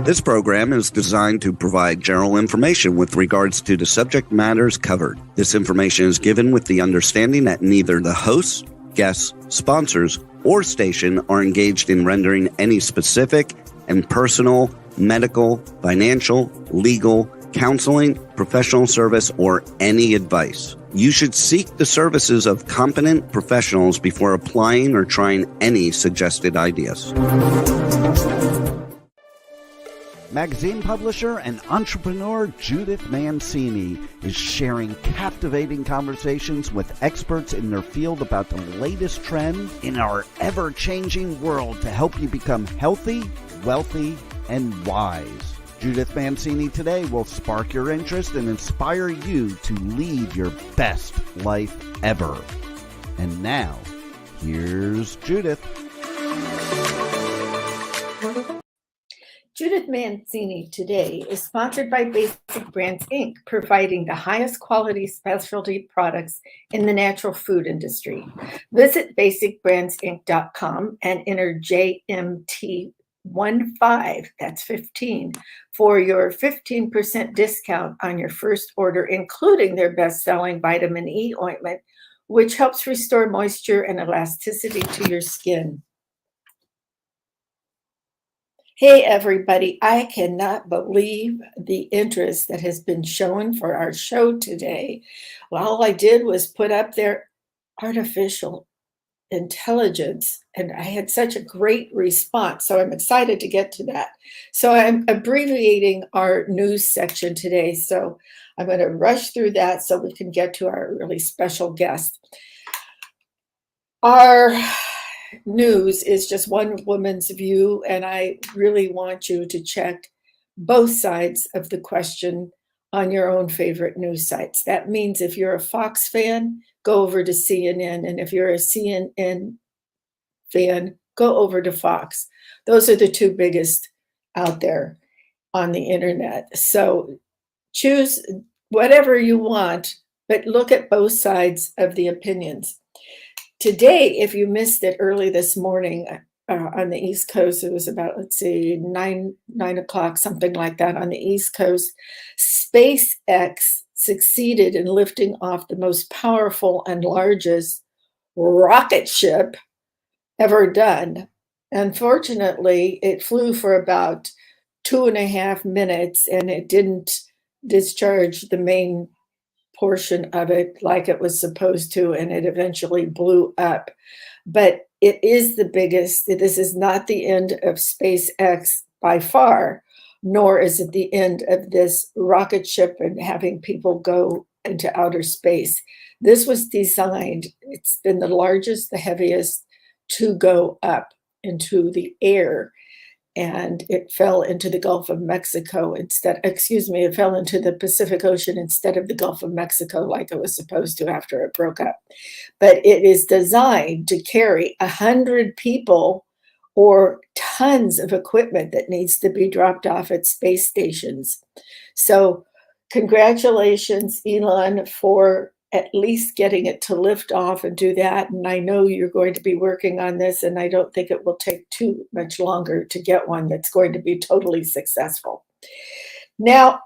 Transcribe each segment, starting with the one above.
This program is designed to provide general information with regards to the subject matters covered. This information is given with the understanding that neither the hosts, guests, sponsors, or station are engaged in rendering any specific and personal, medical, financial, legal, counseling, professional service, or any advice. You should seek the services of competent professionals before applying or trying any suggested ideas. Magazine publisher and entrepreneur Judith Mancini is sharing captivating conversations with experts in their field about the latest trend in our ever-changing world to help you become healthy, wealthy, and wise. Judith Mancini Today will spark your interest and inspire you to lead your best life ever. And now, here's Judith. Judith Mancini Today is sponsored by Basic Brands, Inc., providing the highest quality specialty products in the natural food industry. Visit basicbrandsinc.com and enter JMT15, that's 15, for your 15% discount on your first order, including their best-selling vitamin E ointment, which helps restore moisture and elasticity to your skin. Hey, everybody. I cannot believe the interest that has been shown for our show today. Well, all I did was put up there artificial intelligence, and I had such a great response. So I'm excited to get to that. So I'm abbreviating our news section today. So I'm going to rush through that so we can get to our really special guest. Our news is just one woman's view, and I really want you to check both sides of the question on your own favorite news sites. That means if you're a Fox fan, go over to CNN, and if you're a CNN fan, go over to Fox. Those are the two biggest out there on the internet. So choose whatever you want, but look at both sides of the opinions. Today, if you missed it early this morning on the East Coast, it was about, 9 o'clock, something like that on the East Coast. SpaceX succeeded in lifting off the most powerful and largest rocket ship ever done. Unfortunately, it flew for about 2.5 minutes, and it didn't discharge the main portion of it like it was supposed to, and it eventually blew up. But it is the biggest. This is not the end of SpaceX by far, nor is it the end of this rocket ship and having people go into outer space. This was designed, it's been the largest, the heaviest to go up into the air. And it fell into the Gulf of Mexico it fell into the Pacific Ocean instead of the Gulf of Mexico like it was supposed to after it broke up. But it is designed to carry 100 people or tons of equipment that needs to be dropped off at space stations. So congratulations, Elon, for at least getting it to lift off and do that. And I know you're going to be working on this, and I don't think it will take too much longer to get one that's going to be totally successful. Now,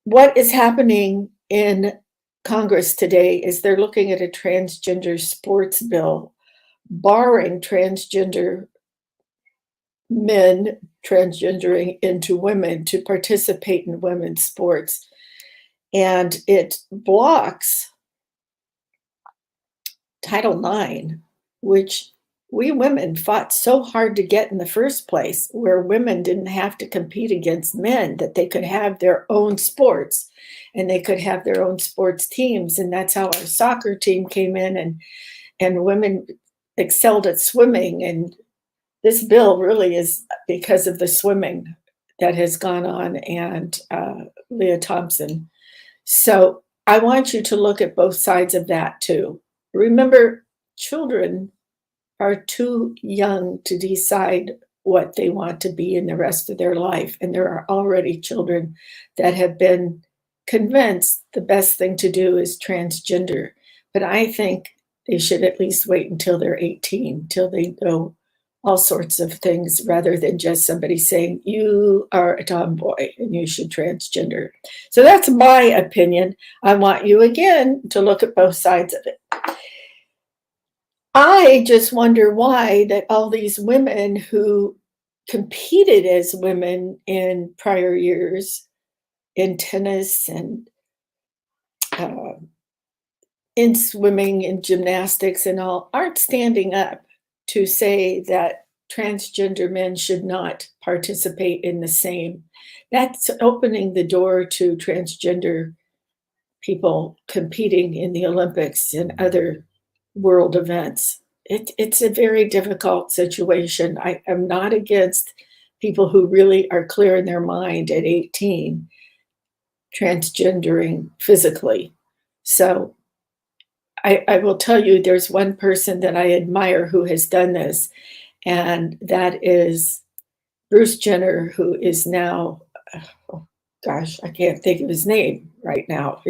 what is happening in Congress today is they're looking at a transgender sports bill, barring transgender men transgendering into women to participate in women's sports. And it blocks Title IX, which we women fought so hard to get in the first place, where women didn't have to compete against men, that they could have their own sports and they could have their own sports teams. And that's how our soccer team came in, and women excelled at swimming. And this bill really is because of the swimming that has gone on and Leah Thompson. So I want you to look at both sides of that too. Remember, children are too young to decide what they want to be in the rest of their life. And there are already children that have been convinced the best thing to do is transgender. But I think they should at least wait until they're 18, till they know all sorts of things rather than just somebody saying, you are a tomboy and you should transgender. So that's my opinion. I want you again to look at both sides of it. I just wonder why that all these women who competed as women in prior years in tennis and uh, in swimming and gymnastics and all aren't standing up to say that transgender men should not participate in the same. That's opening the door to transgender people competing in the Olympics and other world events. It's a very difficult situation. I am not against people who really are clear in their mind at 18 transgendering physically. So I will tell you, there's one person that I admire who has done this, and that is Bruce Jenner, who is now, oh gosh, I can't think of his name right now,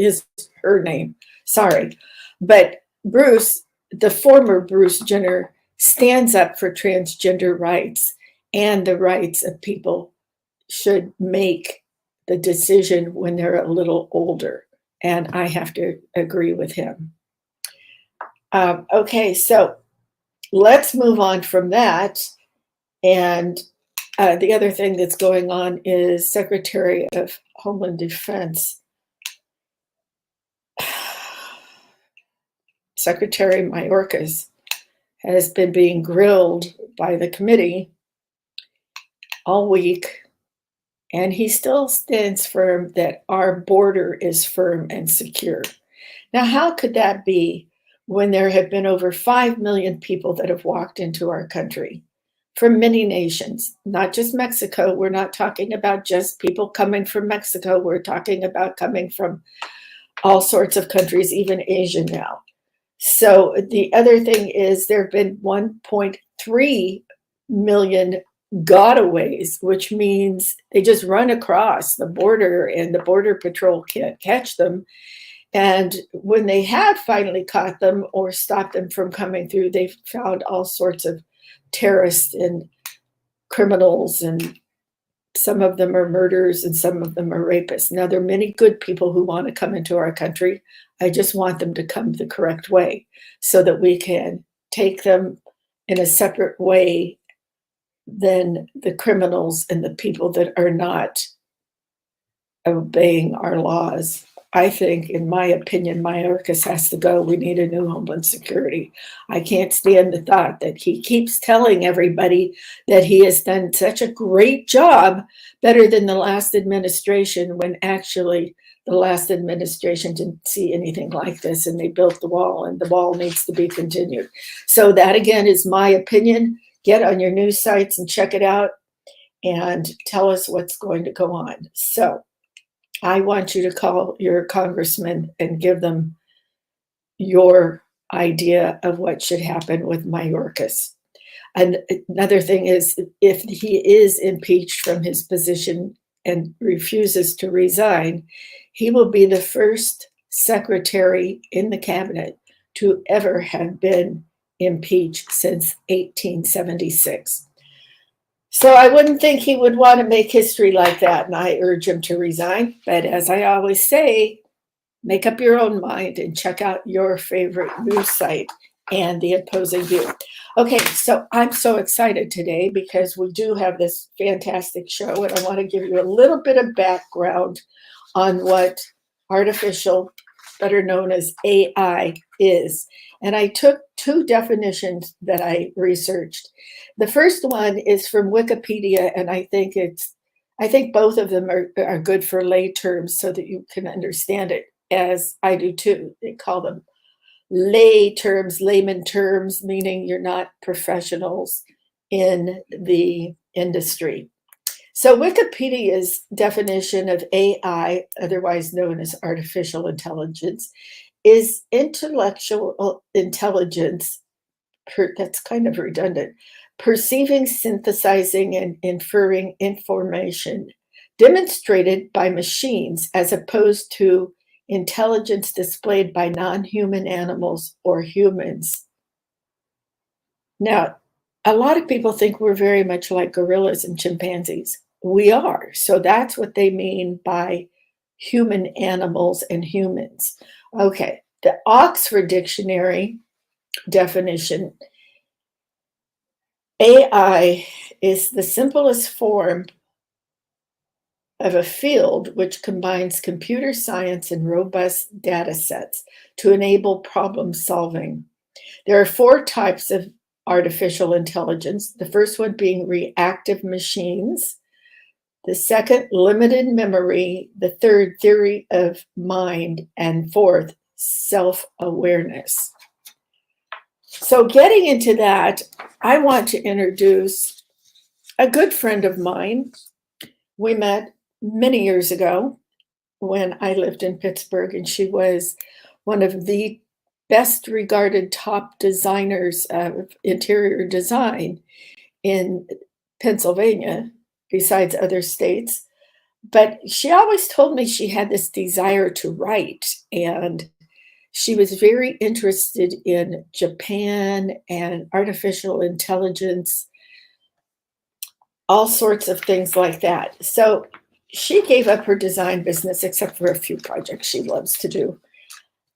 her name, sorry. But Bruce, the former Bruce Jenner, stands up for transgender rights and the rights of people should make the decision when they're a little older. And I have to agree with him. Okay, so let's move on from that. And the other thing that's going on is Secretary of Homeland Defense, Secretary Mayorkas, has been being grilled by the committee all week, and he still stands firm that our border is firm and secure. Now, how could that be when there have been over 5 million people that have walked into our country from many nations, not just Mexico? We're not talking about just people coming from Mexico. We're talking about coming from all sorts of countries, even Asia now. So the other thing is there have been 1.3 million gotaways, which means they just run across the border and the Border Patrol can't catch them. And when they have finally caught them or stopped them from coming through, they've found all sorts of terrorists and criminals, and some of them are murderers and some of them are rapists. Now, there are many good people who want to come into our country. I just want them to come the correct way so that we can take them in a separate way than the criminals and the people that are not obeying our laws. I think, in my opinion, Mayorkas has to go. We need a new Homeland Security. I can't stand the thought that he keeps telling everybody that he has done such a great job, better than the last administration, when actually the last administration didn't see anything like this, and they built the wall, and the wall needs to be continued. So that, again, is my opinion. Get on your news sites and check it out and tell us what's going to go on. So I want you to call your congressman and give them your idea of what should happen with Mayorkas. And another thing is, if he is impeached from his position and refuses to resign, he will be the first secretary in the cabinet to ever have been impeached since 1876. So I wouldn't think he would want to make history like that, and I urge him to resign. But as I always say, make up your own mind and check out your favorite news site and the opposing view. Okay, so I'm so excited today because we do have this fantastic show, and I want to give you a little bit of background on what artificial, better known as AI, is. And I took two definitions that I researched. The first one is from Wikipedia, and I think both of them are good for lay terms so that you can understand it, as I do too. They call them lay terms, layman terms, meaning you're not professionals in the industry. So Wikipedia's definition of AI, otherwise known as artificial intelligence, is intellectual intelligence, that's kind of redundant, perceiving, synthesizing, and inferring information demonstrated by machines as opposed to intelligence displayed by non-human animals or humans. Now, a lot of people think we're very much like gorillas and chimpanzees. We are. So that's what they mean by human animals and humans. Okay. The Oxford Dictionary definition: AI is the simplest form of a field which combines computer science and robust data sets to enable problem solving. There are 4 types of artificial intelligence, the first one being reactive machines, the second, limited memory, the third, theory of mind, and fourth, self-awareness. So getting into that, I want to introduce a good friend of mine. We met many years ago when I lived in Pittsburgh, and she was one of the best regarded top designers of interior design in Pennsylvania, besides other states. But she always told me she had this desire to write, and she was very interested in Japan and artificial intelligence, all sorts of things like that. So she gave up her design business, except for a few projects she loves to do,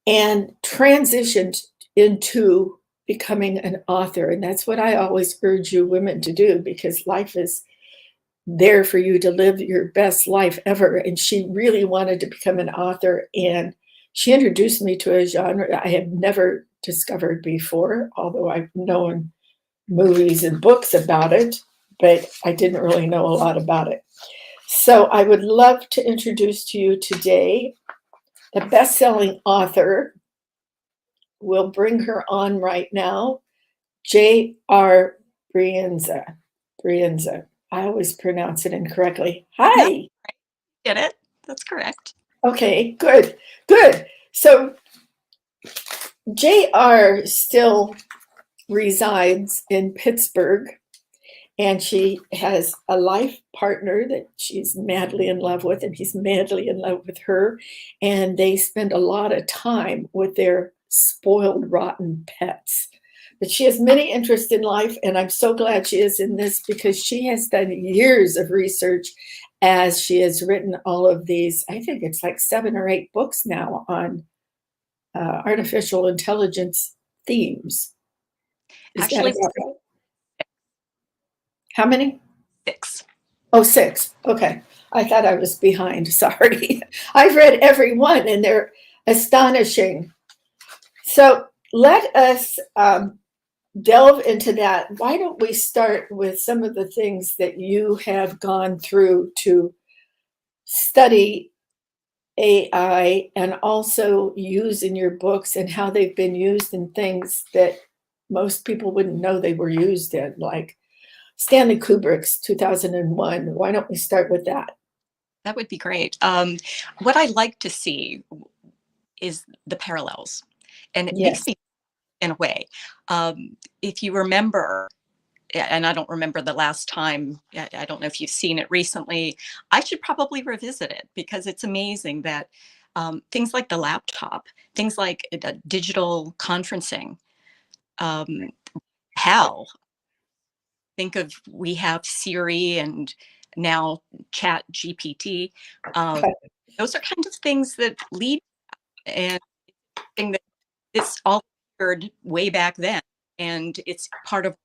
and transitioned into becoming an author. And that's what I always urge you women to do, because life is there for you to live your best life ever. And she really wanted to become an author. And she introduced me to a genre I had never discovered before, although I've known movies and books about it, but I didn't really know a lot about it. So I would love to introduce to you today the best-selling author. We'll bring her on right now, J.R. Brienza. Brienza. I always pronounce it incorrectly. Hi. Get it? That's correct. Okay, good, good. So J.R. still resides in Pittsburgh, and she has a life partner that she's madly in love with, and he's madly in love with her. And they spend a lot of time with their spoiled, rotten pets. But she has many interests in life, and I'm so glad she is in this, because she has done years of research as she has written all of these. I think it's like 7 or 8 books now on artificial intelligence themes. Is Actually, that about right? How many? 6. Oh, 6. Okay. I thought I was behind. Sorry. I've read every one, and they're astonishing. So let us delve into that. Why don't we start with some of the things that you have gone through to study AI and also use in your books, and how they've been used in things that most people wouldn't know they were used in, like Stanley Kubrick's 2001. Why don't we start with that? That would be great. What I like to see is the parallels, and it makes Yes. me, in a way, if you remember, and I don't remember the last time, I don't know if you've seen it recently, I should probably revisit it, because it's amazing that things like the laptop, things like digital conferencing, HAL, think of, we have Siri and now Chat GPT. Those are kind of things that lead, and thing that it's all occurred way back then, and it's part of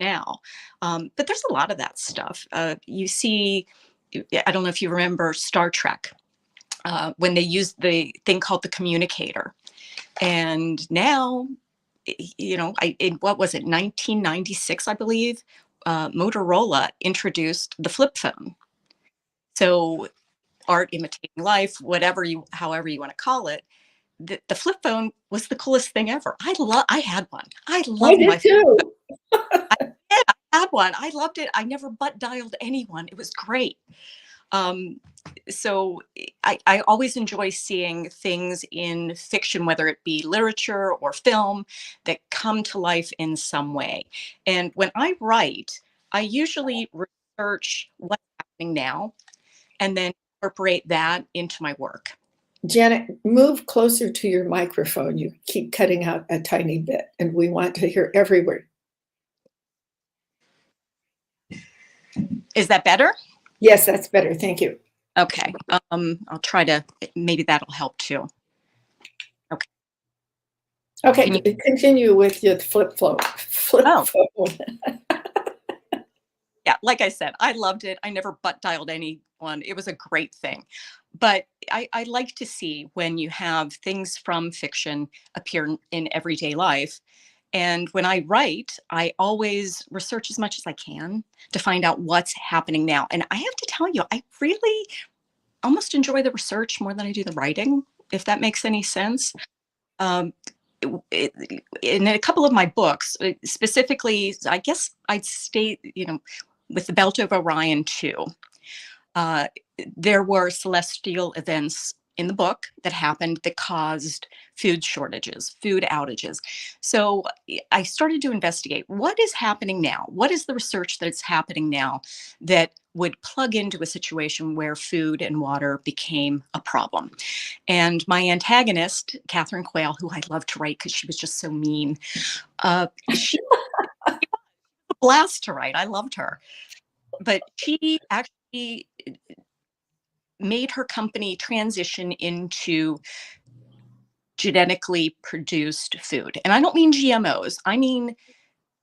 now. But there's a lot of that stuff. You see, I don't know if you remember Star Trek, when they used the thing called the communicator. And now, in what was it, 1996, I believe, Motorola introduced the flip phone. So art imitating life, however you want to call it, the flip phone was the coolest thing ever. I had one. I I loved my did too. I did. I had one. I loved it. I never butt dialed anyone. It was great. So I always enjoy seeing things in fiction, whether it be literature or film, that come to life in some way. And when I write, I usually research what's happening now and then incorporate that into my work. Janet, move closer to your microphone. You keep cutting out a tiny bit, and we want to hear every word. Is that better? Yes, that's better. Thank you. Okay. I'll try to, maybe that'll help too. Okay. Okay, continue with your flip phone. Yeah, like I said, I loved it. I never butt dialed anyone. It was a great thing. But I like to see when you have things from fiction appear in everyday life. And when I write, I always research as much as I can to find out what's happening now. And I have to tell you, I really almost enjoy the research more than I do the writing, if that makes any sense. Um, in a couple of my books, specifically, I guess I'd state, with the Belt of Orion 2, there were celestial events in the book that happened that caused food shortages, food outages. So I started to investigate what is happening now. What is the research that's happening now that would plug into a situation where food and water became a problem? And my antagonist, Catherine Quayle, who I loved to write because she was just so mean, she was a blast to write. I loved her. But she actually made her company transition into genetically produced food. And I don't mean GMOs. I mean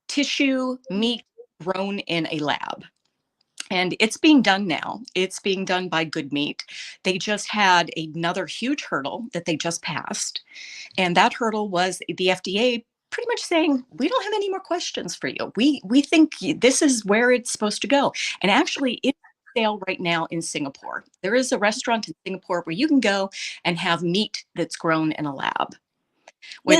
tissue, meat grown in a lab. And it's being done now. It's being done by Good Meat. They just had another huge hurdle that they just passed. And that hurdle was the FDA pretty much saying, we don't have any more questions for you. We think this is where it's supposed to go. And actually, it's on sale right now in Singapore. There is a restaurant in Singapore where you can go and have meat that's grown in a lab, which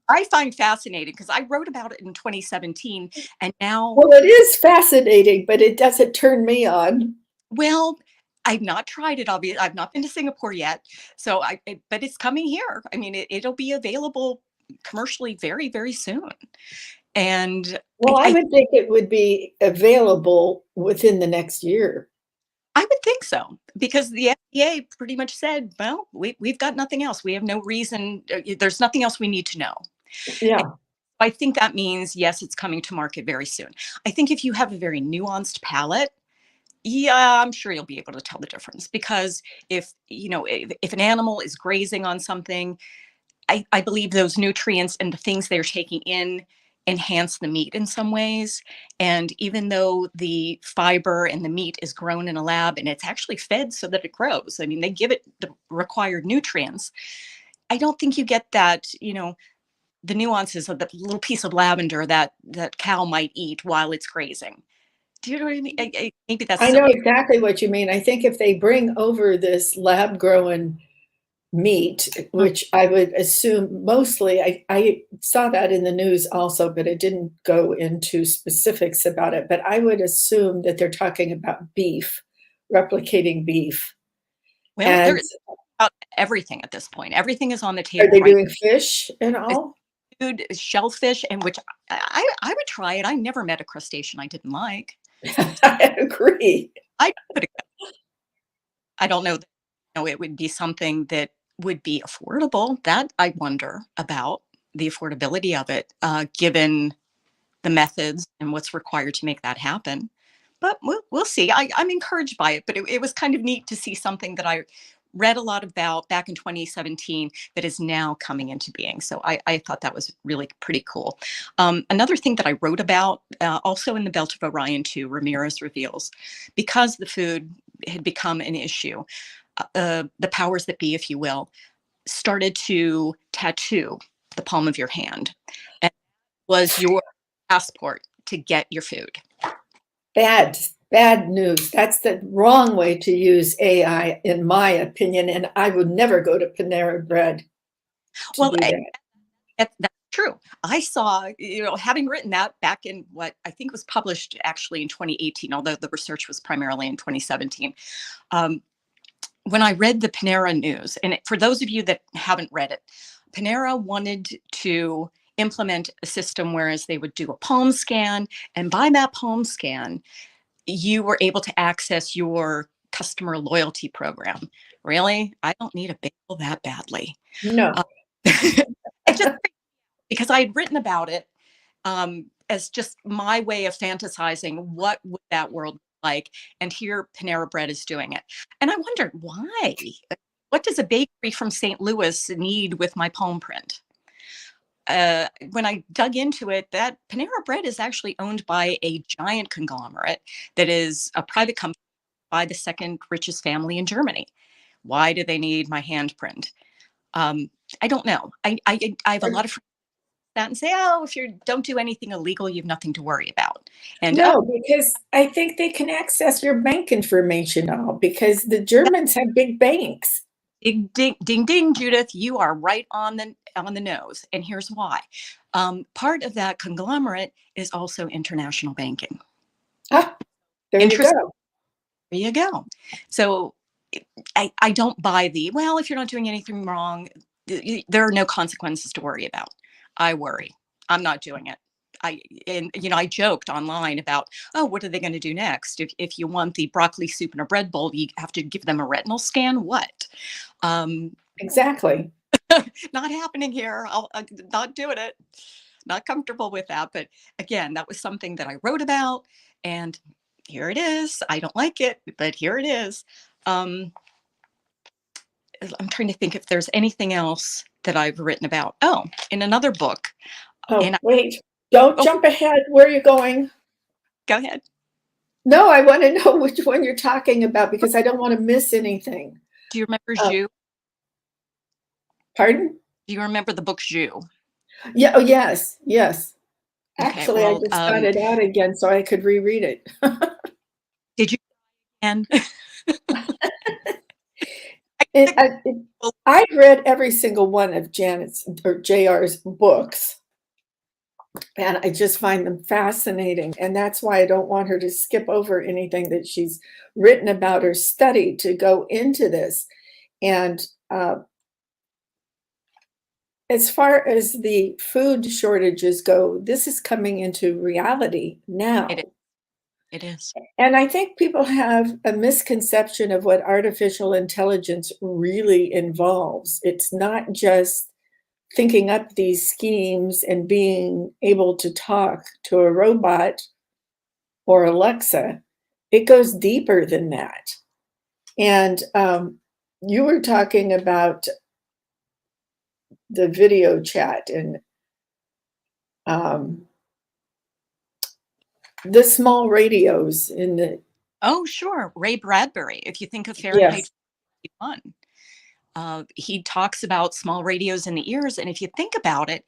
I find fascinating because I wrote about it in 2017. And now. Well, it is fascinating, but it doesn't turn me on. Well, I've not tried it. I've not been to Singapore yet. So but it's coming here. I mean, it'll be available commercially very, very soon. And well, I would think it would be available within the next year. I would think so, because the FDA pretty much said, well, we've got nothing else. We have no reason. There's nothing else we need to know. Yeah. And I think that means, yes, it's coming to market very soon. I think if you have a very nuanced palate, yeah, I'm sure you'll be able to tell the difference, because if an animal is grazing on something, I believe those nutrients and the things they're taking in enhance the meat in some ways. And even though the fiber and the meat is grown in a lab and it's actually fed so that it grows, I mean, they give it the required nutrients. I don't think you get that, the nuances of the little piece of lavender that cow might eat while it's grazing. Do you know what I mean? Maybe that's. I know exactly what you mean. I think if they bring over this lab-grown meat, which I would assume mostly, I saw that in the news also, but it didn't go into specifics about it. But I would assume that they're talking about beef, replicating beef. Well, there's about everything at this point. Everything is on the table. Are they doing fish and all? Food, shellfish, and which I would try it. I never met a crustacean I didn't like. I agree. I don't know that, it would be something that would be affordable. That I wonder about the affordability of it, given the methods and what's required to make that happen. But we'll see. I'm encouraged by it, but it was kind of neat to see something that I read a lot about back in 2017 that is now coming into being. So I thought that was really pretty cool. Another thing that I wrote about, also in the Belt of Orion 2, Ramirez reveals, because the food had become an issue, the powers that be, if you will, started to tattoo the palm of your hand. And it was your passport to get your food. Bad news. That's the wrong way to use AI, in my opinion. And I would never go to Panera Bread. Well, that's true. I saw, having written that back in what I think was published actually in 2018, although the research was primarily in 2017. When I read the Panera news, and for those of you that haven't read it, Panera wanted to implement a system whereas they would do a palm scan, and by that palm scan, you were able to access your customer loyalty program. Really? I don't need a bagel that badly. No. Because I had written about it as just my way of fantasizing what would that world like, and here Panera Bread is doing it. And I wondered why. What does a bakery from St. Louis need with my palm print? When I dug into it, that Panera Bread is actually owned by a giant conglomerate that is a private company by the second richest family in Germany. Why do they need my handprint? I don't know. I have a lot of friends that and say, oh, if you don't do anything illegal, you have nothing to worry about. And No, because I think they can access your bank information all because the Germans have big banks. ding, ding, ding, ding, Judith, you are right on the nose. And here's why. Part of that conglomerate is also international banking. Ah, there you go. There you go. So I don't buy well, if you're not doing anything wrong, there are no consequences to worry about. I worry. I'm not doing it. I joked online about, oh, what are they going to do next? If you want the broccoli soup in a bread bowl, you have to give them a retinal scan. What? Exactly. Not happening here. I'm not doing it. Not comfortable with that. But again, that was something that I wrote about, and here it is. I don't like it, but here it is. I'm trying to think if there's anything else that I've written about. Oh, in another book. Oh, wait. Don't jump ahead. Where are you going? Go ahead. No, I want to know which one you're talking about because I don't want to miss anything. Do you remember Jus? Pardon? Do you remember the book Jus? Yeah. Oh, yes. Yes. Okay, Actually, well, I just got it out again so I could reread it. Did you? And I've read every single one of Janet's or JR's books, and I just find them fascinating. And that's why I don't want her to skip over anything that she's written about or studied to go into this. And as far as the food shortages go, this is coming into reality now. It is. And I think people have a misconception of what artificial intelligence really involves. It's not just thinking up these schemes and being able to talk to a robot or Alexa. It goes deeper than that. And you were talking about the video chat and the small radios in the. Oh, sure. Ray Bradbury. If you think of Fahrenheit 51, he talks about small radios in the ears. And if you think about it,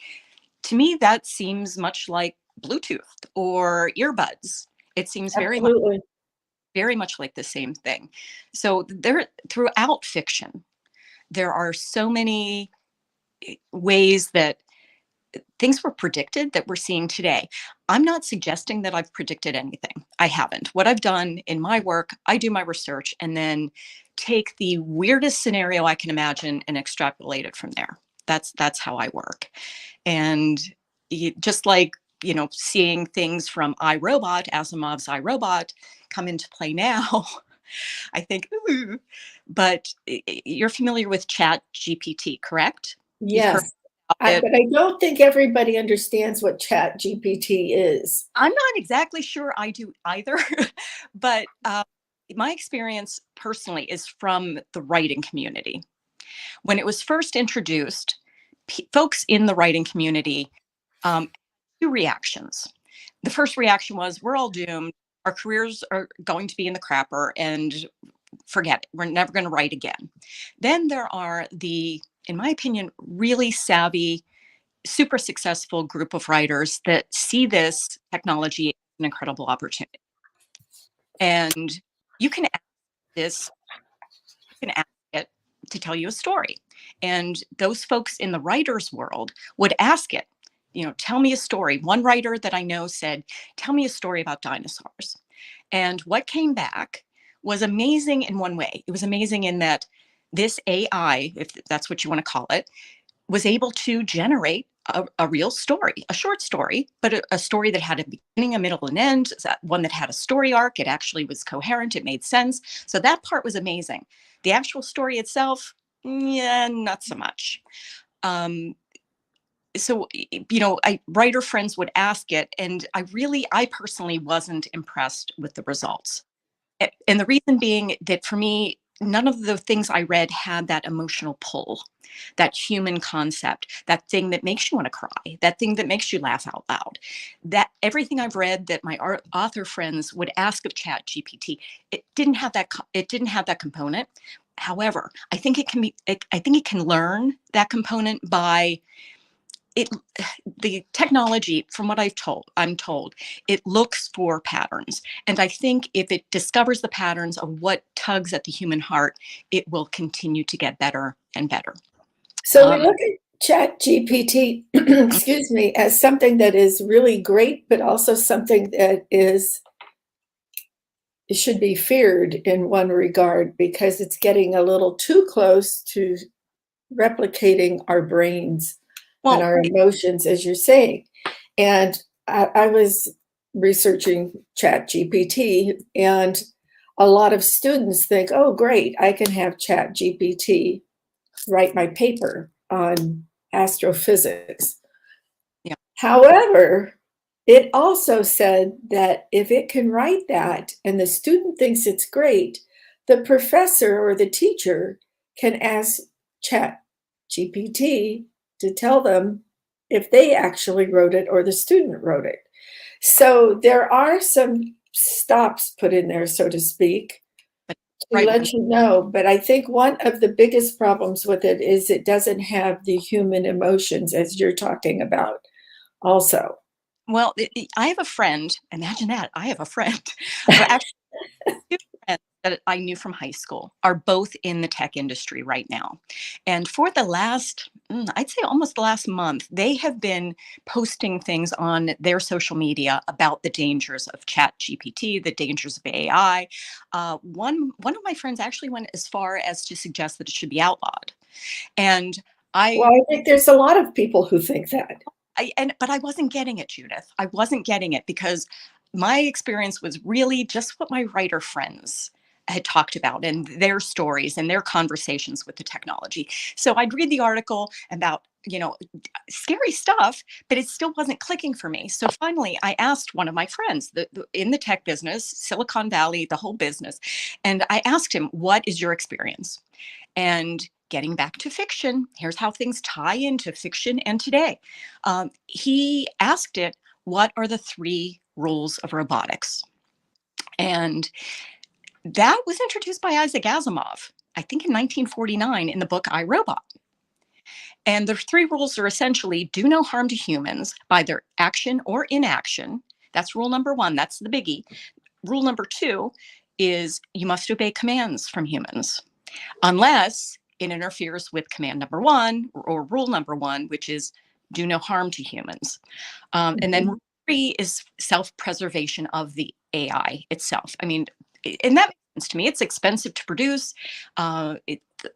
to me, that seems much like Bluetooth or earbuds. It seems very much like the same thing. So throughout fiction, there are so many ways that things were predicted that we're seeing today. I'm not suggesting that I've predicted anything. I haven't. What I've done in my work, I do my research and then take the weirdest scenario I can imagine and extrapolate it from there. That's how I work. And just like, seeing things from iRobot, Asimov's iRobot, come into play now, I think, ooh. But you're familiar with Chat GPT, correct? Yes. But I don't think everybody understands what Chat GPT is. I'm not exactly sure I do either, but my experience personally is from the writing community. When it was first introduced, folks in the writing community had two reactions. The first reaction was, we're all doomed. Our careers are going to be in the crapper and forget it. We're never going to write again. Then there are in my opinion, really savvy, super successful group of writers that see this technology as an incredible opportunity. And you can ask it to tell you a story. And those folks in the writer's world would ask it, tell me a story. One writer that I know said, tell me a story about dinosaurs. And what came back was amazing in one way. It was amazing in that this AI, if that's what you want to call it, was able to generate a real story, a short story, but a story that had a beginning, a middle, and end, one that had a story arc. It actually was coherent. It made sense. So that part was amazing. The actual story itself, yeah, not so much. So, writer friends would ask it, and I personally wasn't impressed with the results. And the reason being that for me, none of the things I read had that emotional pull, that human concept, that thing that makes you want to cry, that thing that makes you laugh out loud. That everything I've read that my author friends would ask of Chat GPT, it didn't have that. It didn't have that component. However, I think it can be. I think it can learn that component by it. The technology, from what I'm told, it looks for patterns. And I think if it discovers the patterns of what tugs at the human heart, it will continue to get better and better. So we look at Chat GPT, excuse me, as something that is really great, but also something that it should be feared in one regard, because it's getting a little too close to replicating our brains and our emotions, as you're saying. And I was researching Chat GPT, and a lot of students think, oh, great, I can have Chat GPT write my paper on astrophysics. Yeah. However, it also said that if it can write that and the student thinks it's great, the professor or the teacher can ask Chat GPT to tell them if they actually wrote it or the student wrote it. So there are some stops put in there, so to speak, to let you know. But I think one of the biggest problems with it is it doesn't have the human emotions, as you're talking about also. Well, I have a friend. Imagine that. I have a friend. Well, actually, two friends that I knew from high school are both in the tech industry right now. And for the last, I'd say almost the last month, they have been posting things on their social media about the dangers of Chat GPT, the dangers of AI. One of my friends actually went as far as to suggest that it should be outlawed. And Well, I think there's a lot of people who think that. But I wasn't getting it, Judith. I wasn't getting it because my experience was really just what my writer friends had talked about and their stories and their conversations with the technology. So I'd read the article about, scary stuff, but it still wasn't clicking for me. So finally, I asked one of my friends in the tech business, Silicon Valley, the whole business, and I asked him, what is your experience? And getting back to fiction, here's how things tie into fiction and today. He asked it, what are the 3 rules of robotics? And that was introduced by Isaac Asimov, I think in 1949 in the book I, Robot. And the 3 rules are essentially do no harm to humans by their action or inaction. That's rule number 1. That's the biggie. Rule number 2 is you must obey commands from humans, unless it interferes with command number 1 or rule number 1, which is do no harm to humans. And then rule 3 is self-preservation of the AI itself. I mean, and that makes sense to me. It's expensive to produce,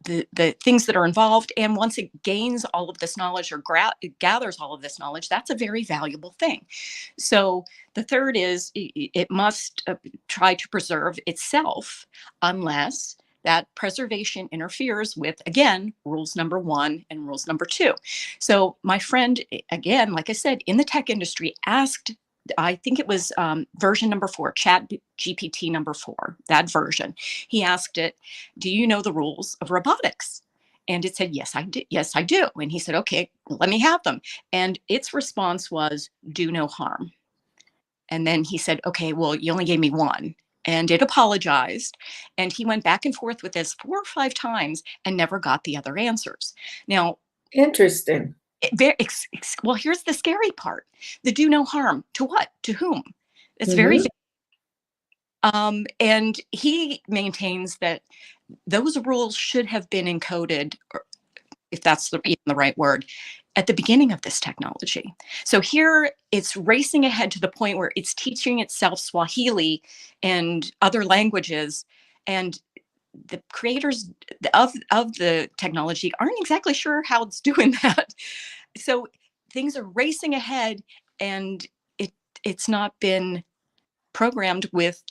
the things that are involved. And once it gains all of this knowledge or it gathers all of this knowledge, that's a very valuable thing. So the third is it must try to preserve itself unless that preservation interferes with, again, rules number 1 and rules number 2. So my friend, again, like I said, in the tech industry, asked, I think it was version number 4, Chat GPT number 4, that version. He asked it, do you know the rules of robotics? And it said, yes, I do. Yes, I do. And he said, okay, let me have them. And its response was, do no harm. And then he said, okay, well, you only gave me 1. And it apologized. And he went back and forth with this 4 or 5 times and never got the other answers. Now, interesting. Well, here's the scary part. The do no harm. To what? To whom? It's very and he maintains that those rules should have been encoded, or if that's even the right word, at the beginning of this technology. So here it's racing ahead to the point where it's teaching itself Swahili and other languages, and the creators of the technology aren't exactly sure how it's doing that. So things are racing ahead, and it's not been programmed with,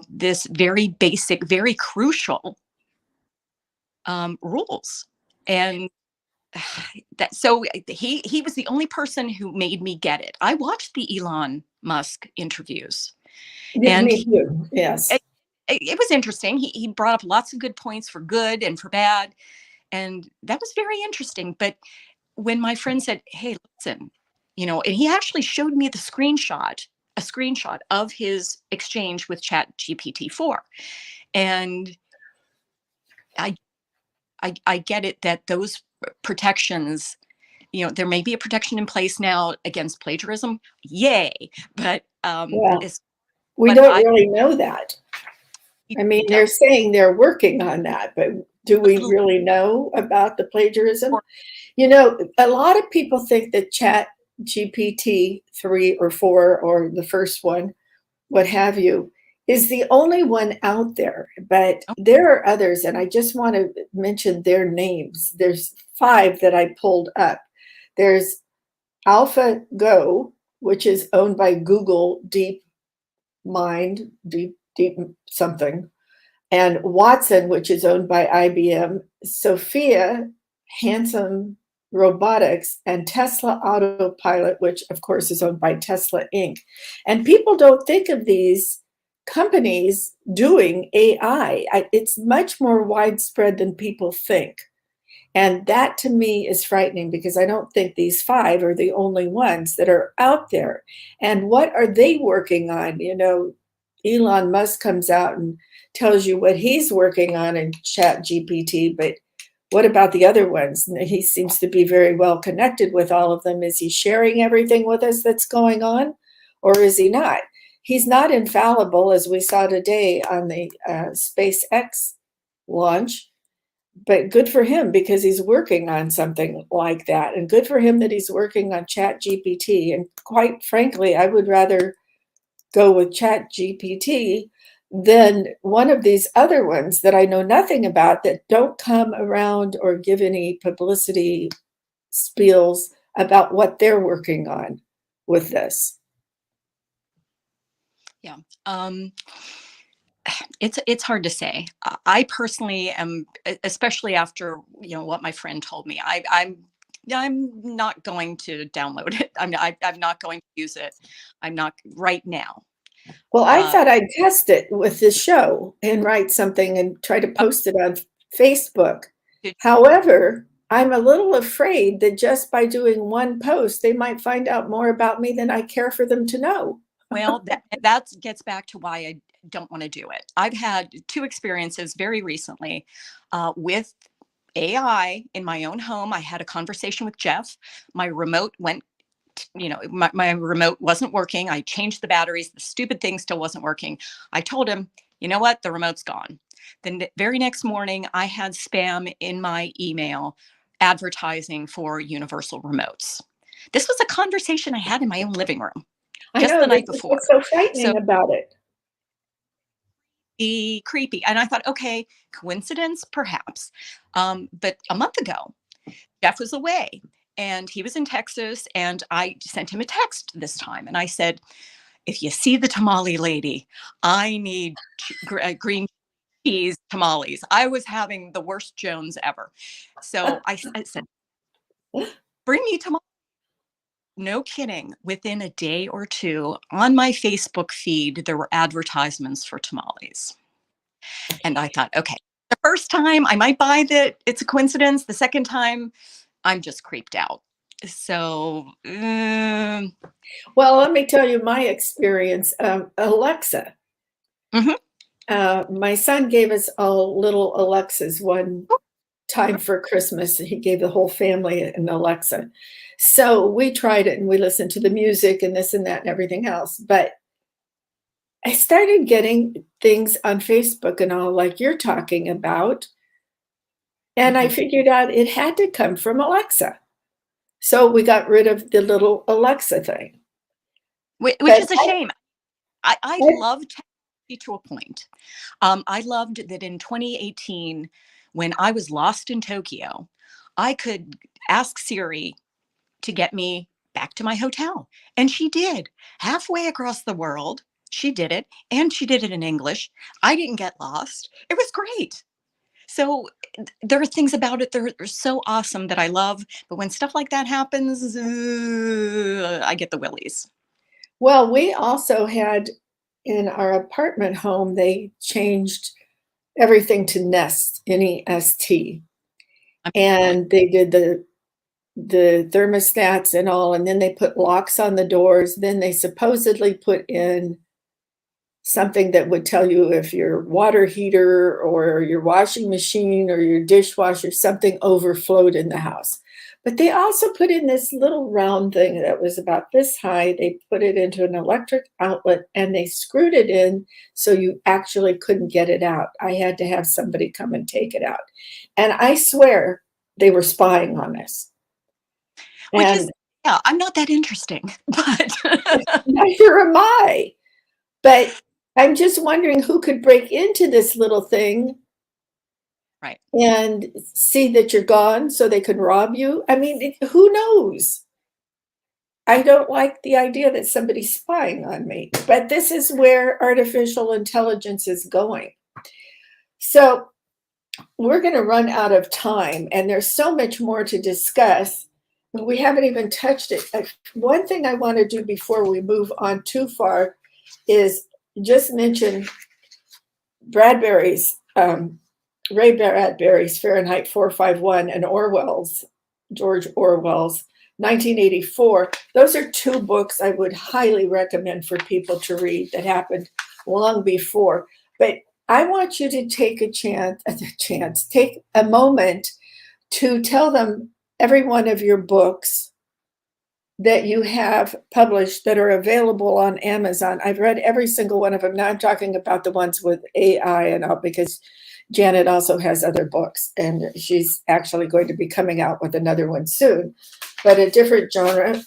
this very basic, very crucial rules. And so he was the only person who made me get it. I watched the Elon Musk interviews. Yeah, me too. Yes. it was interesting. He brought up lots of good points for good and for bad. And that was very interesting. But when my friend said, hey, listen, and he actually showed me a screenshot of his exchange with Chat GPT-4. And I get it that those protections, there may be a protection in place now against plagiarism. Yay. But we don't really know that. I mean, they're saying they're working on that, but do we really know about the plagiarism? A lot of people think that Chat GPT 3 or 4 or the first one, what have you, is the only one out there, but there are others, and I just want to mention their names. There's 5 that I pulled up. There's AlphaGo, which is owned by Google Deep something, and Watson, which is owned by IBM, Sophia, Handsome Robotics, and Tesla Autopilot, which of course is owned by Tesla Inc. And people don't think of these companies doing AI. It's much more widespread than people think. And that to me is frightening, because I don't think these 5 are the only ones that are out there. And what are they working on? Elon Musk comes out and tells you what he's working on in Chat GPT, but what about the other ones? He seems to be very well connected with all of them. Is he sharing everything with us that's going on, or is he not? He's not infallible, as we saw today on the SpaceX launch, but good for him, because he's working on something like that, and good for him that he's working on Chat GPT. And quite frankly, I would rather go with Chat GPT than one of these other ones that I know nothing about, that don't come around or give any publicity spiels about what they're working on with this. Yeah. It's hard to say. I personally am, especially after what my friend told me, I'm not going to download it. I'm not going to use it. I'm not right now. Well, I thought I'd test it with this show and write something and try to post it on Facebook. However, I'm a little afraid that just by doing one post, they might find out more about me than I care for them to know. Well, that gets back to why I don't want to do it. I've had 2 experiences very recently with AI in my own home. I had a conversation with Jeff. My remote went, my remote wasn't working. I changed the batteries. The stupid thing still wasn't working. I told him, you know what? The remote's gone. The very next morning, I had spam in my email advertising for universal remotes. This was a conversation I had in my own living room just the night before. What's so frightening about it? Creepy. And I thought, okay, coincidence, perhaps. But a month ago, Jeff was away and he was in Texas, and I sent him a text this time. And I said, if you see the tamale lady, I need green cheese tamales. I was having the worst Jones ever. So I said, bring me tamales. No kidding. Within a day or 2 on my Facebook feed, there were advertisements for tamales. And I thought, okay, the first time I might buy that it's a coincidence. The second time I'm just creeped out. So, well, let me tell you my experience. Alexa. My son gave us all little Alexas one time for Christmas. He gave the whole family an Alexa. So we tried it and we listened to the music and this and that and everything else. But I started getting things on Facebook and all like you're talking about. And I figured out it had to come from Alexa. So we got rid of the little Alexa thing. Which is a shame. I loved technology to a point. I loved that in 2018, when I was lost in Tokyo, I could ask Siri to get me back to my hotel. And she did. Halfway across the world, she did it. And she did it in English. I didn't get lost. It was great. So there are things about it that are so awesome that I love. But when stuff like that happens, I get the willies. Well, we also had in our apartment home, they changed everything to Nest, Nest, and they did the thermostats and all, and then they put locks on the doors. Then they supposedly put in something that would tell you if your water heater or your washing machine or your dishwasher, something overflowed in the house. But they also put in this little round thing that was about this high. They put it into an electric outlet and they screwed it in so you actually couldn't get it out. I had to have somebody come and take it out. And I swear they were spying on us. Which is, yeah, I'm not that interesting, but neither am I. But I'm just wondering who could break into this little thing, right, and see that you're gone so they can rob you. I mean, who knows? I don't like the idea that somebody's spying on me, but this is where artificial intelligence is going. So we're going to run out of time, and there's so much more to discuss. We haven't even touched it. One thing I want to do before we move on too far is just mention Bradbury's, Ray Bradbury's Fahrenheit 451 and George Orwell's 1984. Those are two books I would highly recommend for people to read that happened long before. But I want you to take take a moment to tell them every one of your books that you have published that are available on Amazon. I've read every single one of them. Now I'm talking about the ones with AI and all, because Janet also has other books, and she's actually going to be coming out with another one soon, but a different genre.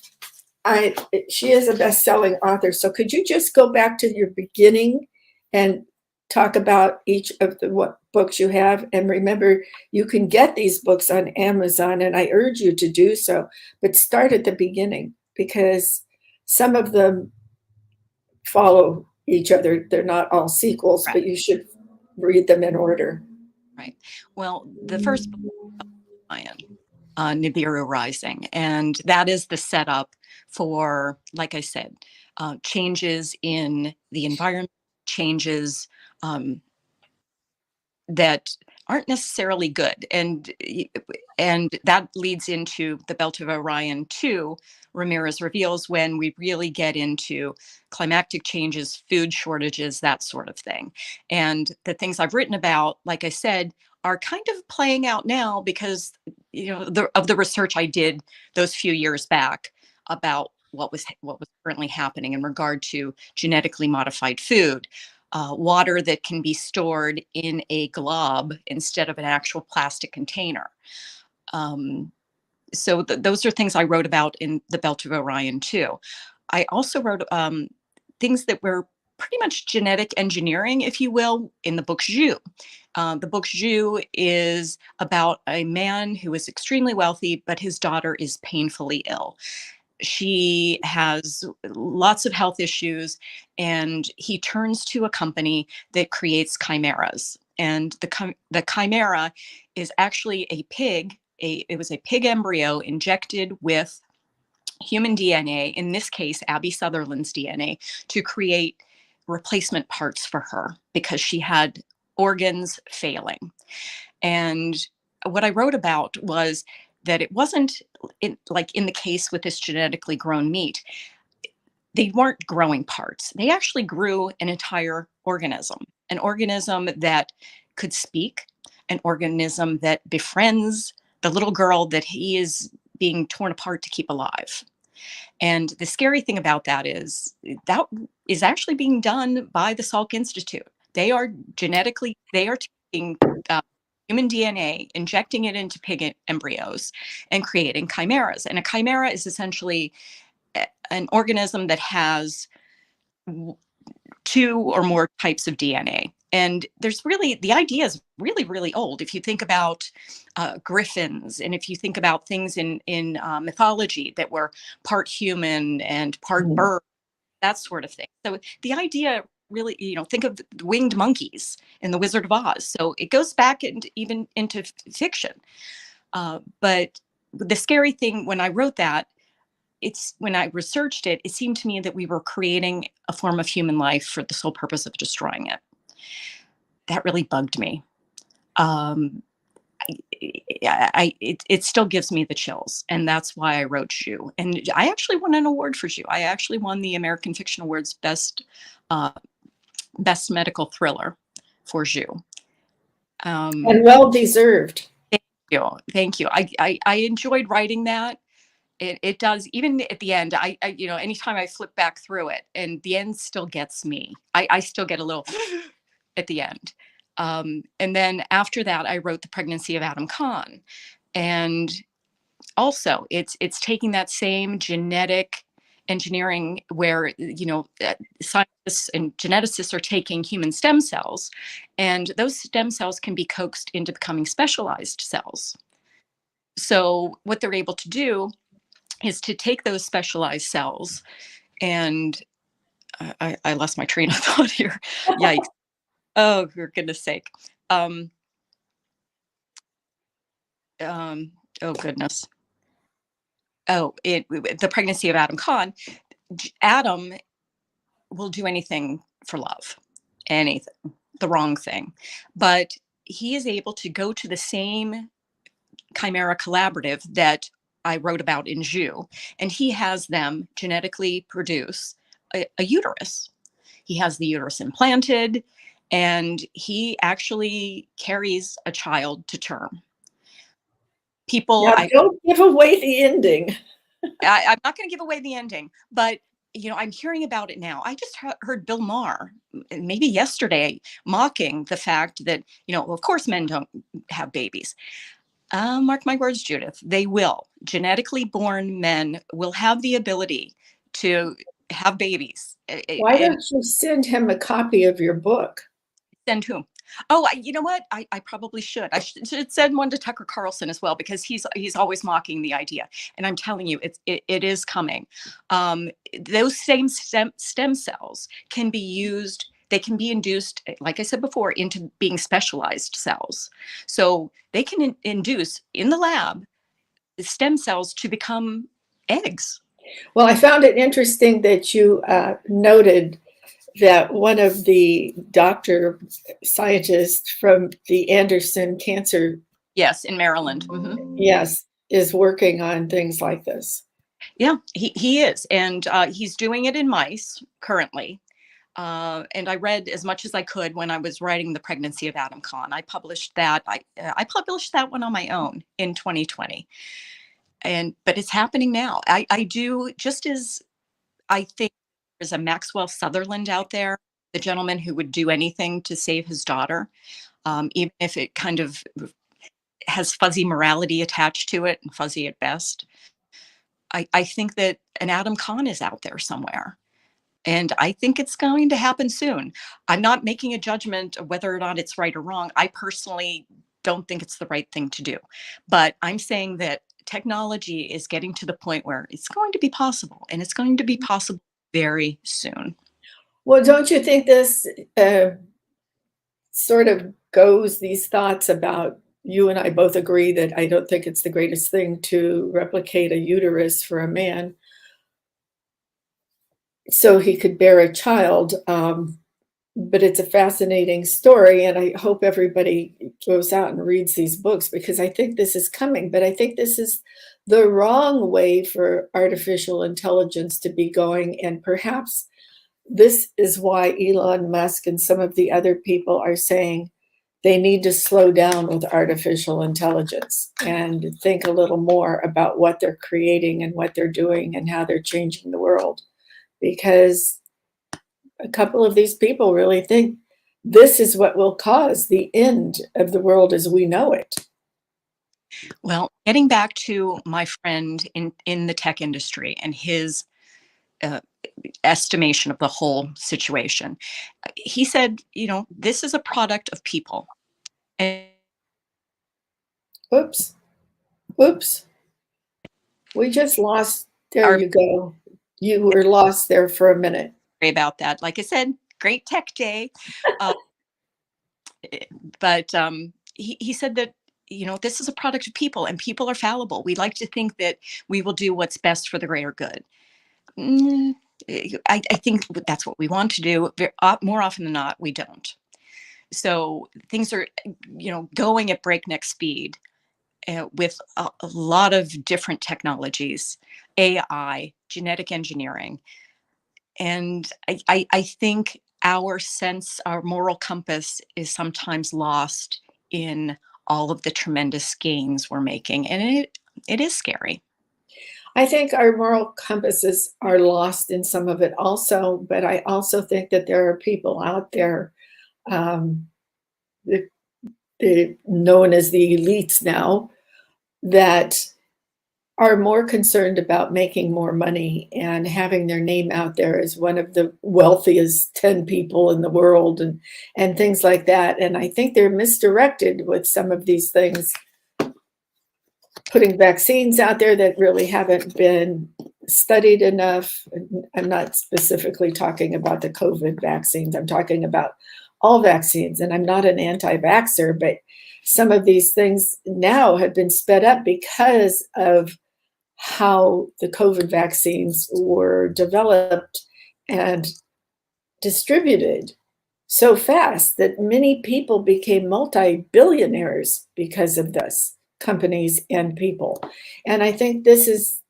She is a best-selling author. So could you just go back to your beginning and talk about each of the books you have? And remember, you can get these books on Amazon, and I urge you to do so, but start at the beginning, because some of them follow each other. They're not all sequels, right, but you should read them in order. right. Well, the first book, Nibiru Rising, and that is the setup for, like I said, changes in the environment, changes that aren't necessarily good, and that leads into the Belt of Orion 2. Ramirez reveals, when we really get into climactic changes, food shortages, that sort of thing. And the things I've written about, like I said, are kind of playing out now because, of the research I did those few years back about what was currently happening in regard to genetically modified food. Water that can be stored in a glob instead of an actual plastic container. So those are things I wrote about in the Belt of Orion too. I also wrote things that were pretty much genetic engineering, if you will, in the book Zhu. The book Zhu is about a man who is extremely wealthy, but his daughter is painfully ill. She has lots of health issues, and he turns to a company that creates chimeras. And the chimera is actually a pig. It was a pig embryo injected with human DNA, in this case, Abby Sutherland's DNA, to create replacement parts for her because she had organs failing. And what I wrote about was that it wasn't like in the case with this genetically grown meat, they weren't growing parts. They actually grew an entire organism, an organism that could speak, an organism that befriends the little girl that he is being torn apart to keep alive. And the scary thing about that is actually being done by the Salk Institute. They are taking human DNA, injecting it into pig embryos, and creating chimeras. And a chimera is essentially an organism that has two or more types of DNA. And the idea is really, really old. If you think about griffins, and if you think about things in mythology that were part human and part bird, that sort of thing. So the idea really, think of the winged monkeys in The Wizard of Oz. So it goes back even into fiction. But the scary thing when I wrote that it's when I researched it, it seemed to me that we were creating a form of human life for the sole purpose of destroying it. That really bugged me. Um, it still gives me the chills, and that's why I wrote Jus. And I actually won an award for Jus. I actually won the American Fiction Awards uh, best medical thriller for Jus. And well deserved. Thank you. I enjoyed writing that. It does, even at the end. Anytime I flip back through it, and the end still gets me. I still get a little at the end. And then after that, I wrote The Pregnancy of Adam Kahn, and also it's taking that same genetic engineering where scientists and geneticists are taking human stem cells, and those stem cells can be coaxed into becoming specialized cells. So what they're able to do is to take those specialized cells, and I lost my train of thought here. Yikes. Oh, for goodness sake. Oh goodness. The Pregnancy of Adam Kahn. Adam will do anything for love, anything, the wrong thing. But he is able to go to the same chimera collaborative that I wrote about in Jus, and he has them genetically produce a uterus. He has the uterus implanted, and he actually carries a child to term. Don't give away the ending. I'm not going to give away the ending, but I'm hearing about it now. I just heard Bill Maher, maybe yesterday, mocking the fact that, of course men don't have babies. Mark my words, Judith, they will. Genetically born men will have the ability to have babies. Why don't you send him a copy of your book? Send whom? Oh, you know what? I probably should. I should send one to Tucker Carlson as well, because he's always mocking the idea. And I'm telling you, it is coming. Those same stem cells can be used. They can be induced, like I said before, into being specialized cells. So they can induce in the lab the stem cells to become eggs. Well, I found it interesting that you noted that one of the scientists from the Anderson Cancer. Yes, in Maryland. Mm-hmm. Yes, is working on things like this. Yeah, he is. And he's doing it in mice currently. And I read as much as I could when I was writing The Pregnancy of Adam Kahn. I published that. I published that one on my own in 2020. But it's happening now. I do, just as I think there's a Maxwell Sutherland out there, the gentleman who would do anything to save his daughter, even if it kind of has fuzzy morality attached to it, and fuzzy at best. I think that an Adam Kahn is out there somewhere. And I think it's going to happen soon. I'm not making a judgment of whether or not it's right or wrong. I personally don't think it's the right thing to do. But I'm saying that technology is getting to the point where it's going to be possible, and it's going to be possible very soon. Well, don't you think this sort of goes, these thoughts about, you and I both agree that I don't think it's the greatest thing to replicate a uterus for a man so he could bear a child. But it's a fascinating story, and I hope everybody goes out and reads these books, because I think this is coming. But I think this is the wrong way for artificial intelligence to be going, and perhaps this is why Elon Musk and some of the other people are saying they need to slow down with artificial intelligence and think a little more about what they're creating and what they're doing and how they're changing the world. Because a couple of these people really think this is what will cause the end of the world as we know it. Well, getting back to my friend in the tech industry and his estimation of the whole situation, he said, this is a product of people. And Oops. We just lost. There you go. You were lost there for a minute. Sorry about that. Like I said, great tech day. But he said that, this is a product of people, and people are fallible. We like to think that we will do what's best for the greater good. I think that's what we want to do. More often than not, we don't. So things are, going at breakneck speed with a lot of different technologies, AI, genetic engineering. And I think our moral compass is sometimes lost in all of the tremendous gains we're making. And it is scary. I think our moral compasses are lost in some of it also, but I also think that there are people out there, um, known as the elites now, that are more concerned about making more money and having their name out there as one of the wealthiest 10 people in the world and things like that. And I think they're misdirected with some of these things, putting vaccines out there that really haven't been studied enough. I'm not specifically talking about the COVID vaccines. I'm talking about all vaccines. And I'm not an anti-vaxxer, but some of these things now have been sped up because of how the COVID vaccines were developed and distributed so fast that many people became multi-billionaires because of this, companies and people. And I think this is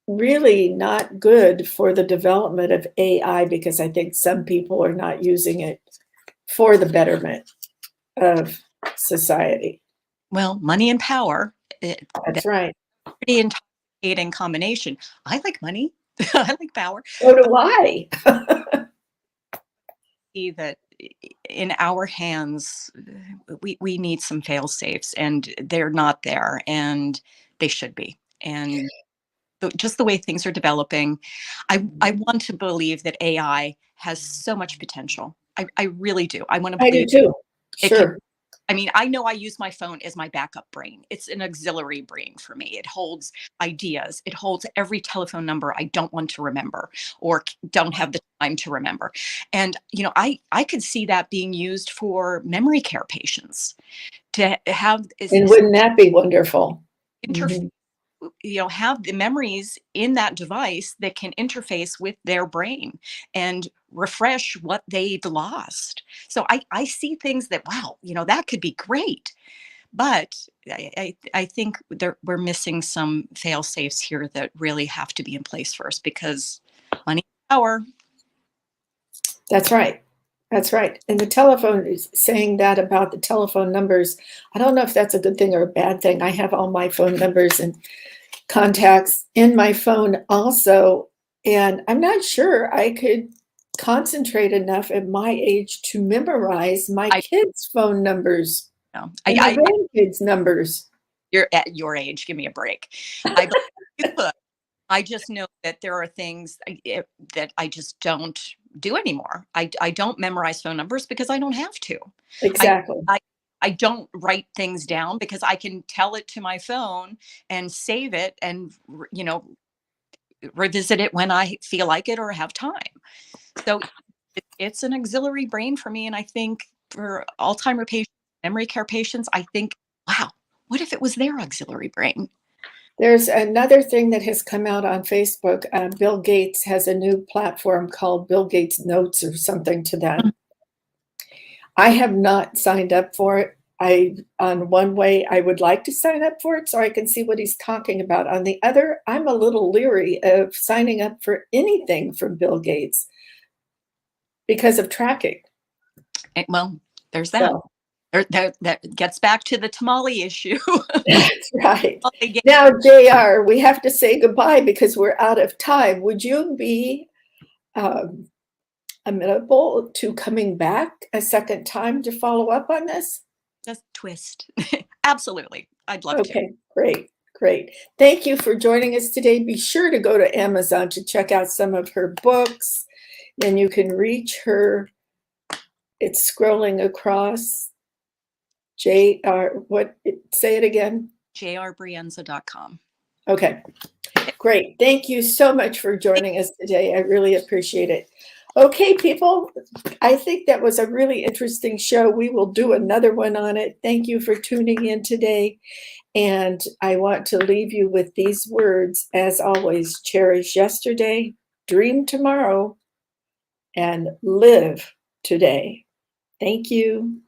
really not good for the development of AI, because I think some people are not using it for the betterment of society. Well, money and power. That's right. Pretty intoxicating combination. I like money. I like power. So do I. See that in our hands, we need some fail safes, and they're not there, and they should be. And just the way things are developing, I want to believe that AI has so much potential. I really do. I want to believe. I do too. Sure. I know I use my phone as my backup brain. It's an auxiliary brain for me. It holds ideas. It holds every telephone number I don't want to remember or don't have the time to remember. And, I could see that being used for memory care patients to have. And wouldn't that be wonderful? Interface. Have the memories in that device that can interface with their brain and refresh what they'd lost. So I see things that, wow, that could be great. But I think we're missing some fail safes here that really have to be in place first, because money and power. That's right. That's right. And the telephone is saying that about the telephone numbers. I don't know if that's a good thing or a bad thing. I have all my phone numbers and contacts in my phone also, and I'm not sure I could concentrate enough at my age to memorize my kids' phone numbers. No, and my grandkids' numbers. You're at your age. Give me a break. I just know that there are things that I just don't do anymore. I don't memorize phone numbers because I don't have to. Exactly. I don't write things down because I can tell it to my phone and save it and, revisit it when I feel like it or have time. So it's an auxiliary brain for me. And I think for Alzheimer's patients, memory care patients, I think, wow, what if it was their auxiliary brain? There's another thing that has come out on Facebook. Bill Gates has a new platform called Bill Gates Notes or something to that. I have not signed up for it. On one way, I would like to sign up for it so I can see what he's talking about. On the other, I'm a little leery of signing up for anything from Bill Gates because of tracking. Well, there's that. So, that gets back to the tamale issue. That's right. Now, JR, we have to say goodbye because we're out of time. Would you be amenable to coming back a second time to follow up on this? Just twist. Absolutely. I'd love to. Okay, great. Thank you for joining us today. Be sure to go to Amazon to check out some of her books, and you can reach her. It's scrolling across. Say it again. jrbrienza.com. Okay, great. Thank you so much for joining us today. I really appreciate it. Okay, people, I think that was a really interesting show. We will do another one on it. Thank you for tuning in today. And I want to leave you with these words. As always, cherish yesterday, dream tomorrow, and live today. Thank you.